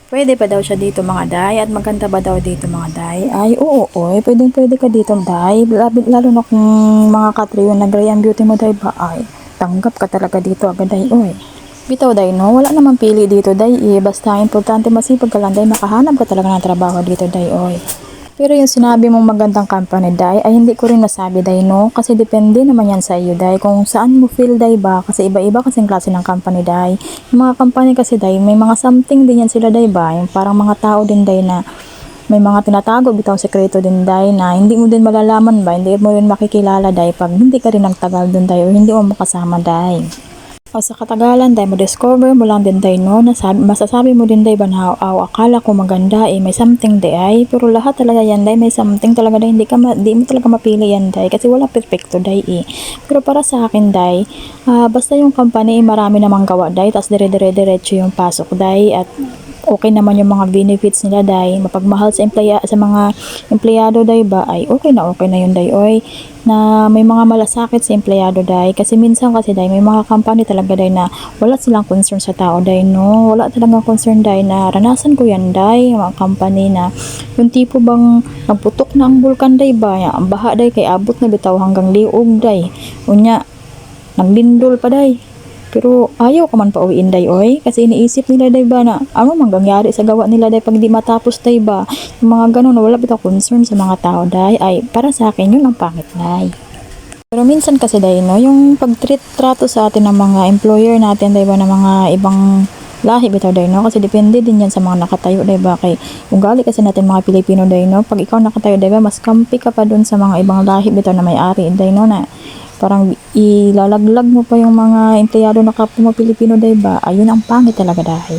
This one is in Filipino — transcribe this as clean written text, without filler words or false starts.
Pwede pa daw siya dito mga day at maganda ba daw dito mga day? Ay oo, oy, pwede ka dito day. Lalo na kung mga katriyo na gray ang beauty mo day ba ay tanggap ka talaga dito agad day oy. Bitaw day no, wala namang pili dito day basta importante masipag ka lang day makahanap ka talaga ng trabaho dito day oy. Pero yung sinabi mong magandang company, day, ay hindi ko rin nasabi, day, no? Kasi depende naman yan sa iyo, day. Kung saan mo feel, day, ba? Kasi iba-iba kasing klase ng company, day. Yung mga company kasi, day, may mga something din yan sila, day, ba? Yung parang mga tao din, day, na may mga tinatago, bitaw sekreto din, day, na hindi mo din malalaman, ba? Hindi mo rin makikilala, day, pag hindi ka rin nagtagal dun, day, o hindi mo makasama, day. O sa katagalan, dahil mo discover mo lang din day no, masasabi mo din day ba na akala ko maganda may something day ay, pero lahat talaga yan day, may something talaga day, di mo talaga mapili yan day, kasi wala perfecto day Pero para sa akin day, basta yung company marami namang gawa day, tas dire-diretso yung pasok day, at okay naman yung mga benefits nila day, mapagmahal sa mga empleyado day ba ay okay na yun day oy, na may mga malasakit sa empleyado day, kasi minsan kasi day may mga company talaga day na wala silang concern sa tao day no, wala talagang concern day, na ranasan ko yan day, mga company na yung tipo bang nagputok na ang bulkan day ba, ang baha day kay abot na bitaw hanggang liog day, unya naglindol pa day. Pero ayaw ka man pa uwiin day oy, kasi iniisip nila day ba na ano mangyayari sa gawa nila day pag di matapos day ba. Yung mga ganun, wala bitaw concern sa mga tao day, ay para sa akin yun ang pangit day. Pero minsan kasi day no, yung pag-treat trato sa atin ng mga employer natin day ba, ng mga ibang lahi bitaw day no, kasi depende din yan sa mga nakatayo day ba, kay ugali kasi natin mga Pilipino day no, pag ikaw nakatayo day ba mas kampi ka pa dun sa mga ibang lahi bitaw na may-ari day no, na parang ilalaglag mo pa yung mga empleyado na kapwa mo Pilipino day ba, ayun ang pangit talaga dahil.